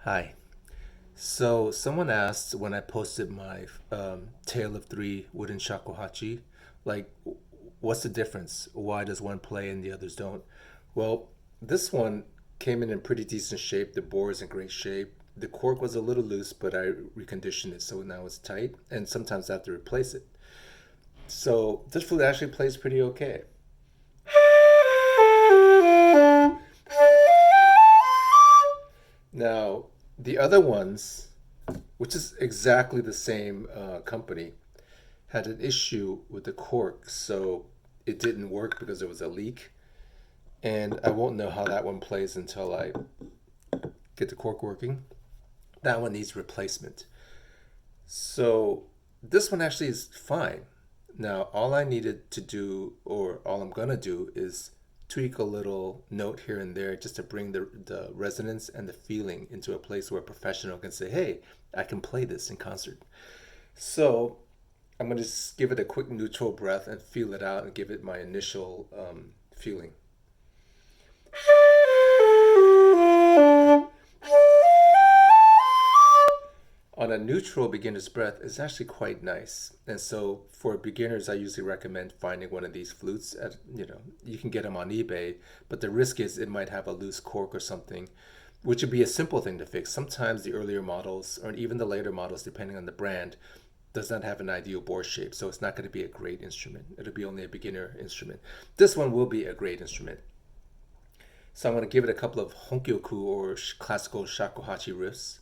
Hi. So someone asked when I posted my Tale of Three Wooden Shakuhachi, like, what's the difference? Why does one play and the others don't? Well, this one came in pretty decent shape. The bore is in great shape. The cork was a little loose, but I reconditioned it so now it's tight, and sometimes I have to replace it. So this flute actually plays pretty okay. Now, the other ones, which is exactly the same company, had an issue with the cork, so it didn't work because there was a leak. And I won't know how that one plays until I get the cork working. That one needs replacement. So this one actually is fine. Now, all I needed to do, or all I'm gonna do, is tweak a little note here and there just to bring the resonance and the feeling into a place where a professional can say, hey, I can play this in concert. So I'm going to just give it a quick neutral breath and feel it out and give it my initial feeling. On a neutral beginner's breath is actually quite nice. And so for beginners, I usually recommend finding one of these flutes. You can get them on eBay, but the risk is it might have a loose cork or something, which would be a simple thing to fix. Sometimes the earlier models, or even the later models, depending on the brand, does not have an ideal bore shape, so it's not going to be a great instrument. It'll be only a beginner instrument. This one will be a great instrument. So I'm going to give it a couple of honkyoku or classical shakuhachi riffs.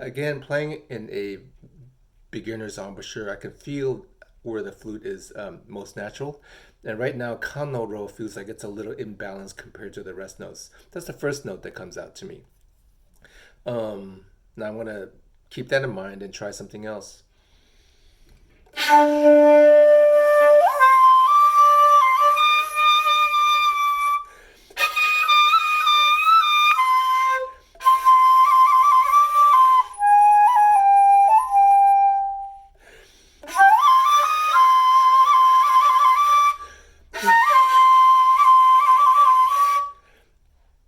Again, playing in a beginner's embouchure, I can feel where the flute is most natural. And right now, kan no ro feels like it's a little imbalanced compared to the rest notes. That's the first note that comes out to me. Now I'm going to keep that in mind and try something else.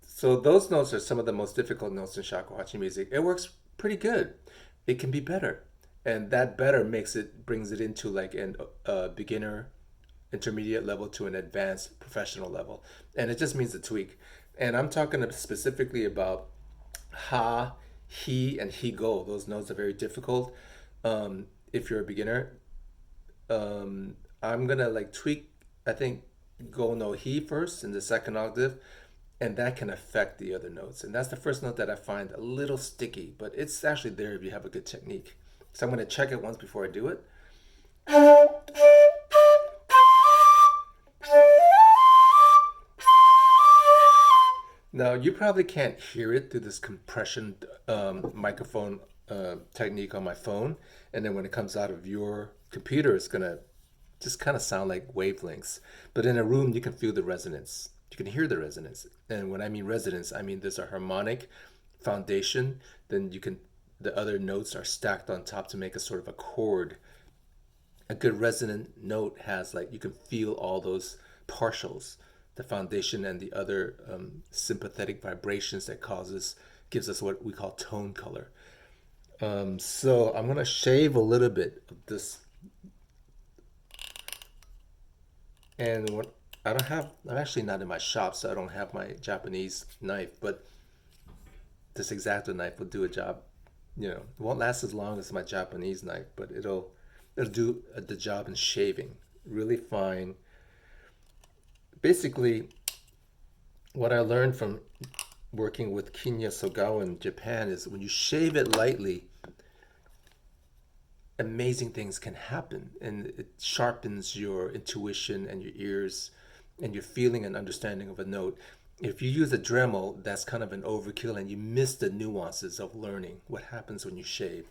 So those notes are some of the most difficult notes in shakuhachi music. It works pretty good. It can be better, and that better makes it brings it into like an beginner, intermediate level to an advanced professional level, and it just means a tweak. And I'm talking specifically about ha, he, and he go. Those notes are very difficult. If you're a beginner, I'm gonna like tweak. I think go no he first in the second octave, and that can affect the other notes. And that's the first note that I find a little sticky, but it's actually there if you have a good technique. So I'm gonna check it once before I do it. Now you probably can't hear it through this compression microphone technique on my phone, and then when it comes out of your computer, it's gonna just kind of sound like wavelengths. But in a room, you can feel the resonance. You can hear the resonance. And when I mean resonance, I mean there's a harmonic foundation. Then the other notes are stacked on top to make a sort of a chord. A good resonant note has like, you can feel all those partials, the foundation and the other sympathetic vibrations that gives us what we call tone color. So I'm gonna shave a little bit of this. And what I don't have, I'm actually not in my shop, so I don't have my Japanese knife, but this X-Acto knife will do a job. It won't last as long as my Japanese knife, but it'll do the job in shaving. Really fine. Basically, what I learned from working with Kinya Sogawa in Japan is when you shave it lightly, amazing things can happen, and it sharpens your intuition and your ears and your feeling and understanding of a note. If you use a Dremel, that's kind of an overkill and you miss the nuances of learning what happens when you shave.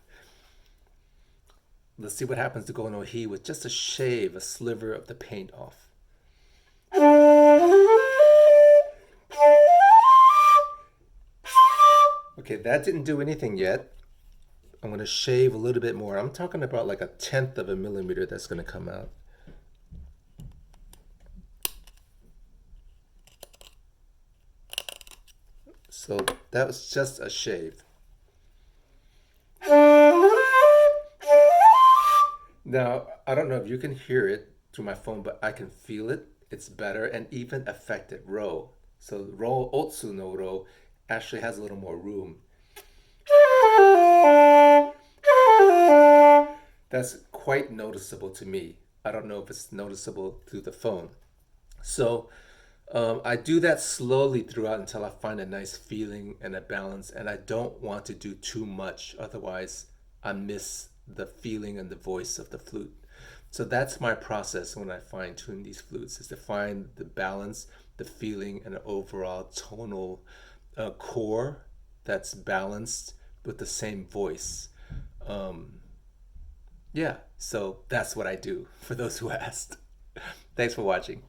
Let's see what happens to go no he with just a shave, a sliver of the paint off. Okay, that didn't do anything yet. I'm going to shave a little bit more. I'm talking about like a tenth of a millimeter that's going to come out. So that was just a shave. Now, I don't know if you can hear it through my phone, but I can feel it. It's better and even affected Ro. So Ro Otsu no Ro actually has a little more room. That's quite noticeable to me. I don't know if it's noticeable through the phone. So I do that slowly throughout until I find a nice feeling and a balance, and I don't want to do too much, otherwise, I miss the feeling and the voice of the flute. So that's my process when I fine tune these flutes, is to find the balance, the feeling, and an overall tonal core that's balanced with the same voice. Um, yeah, so that's what I do for those who asked. Thanks for watching.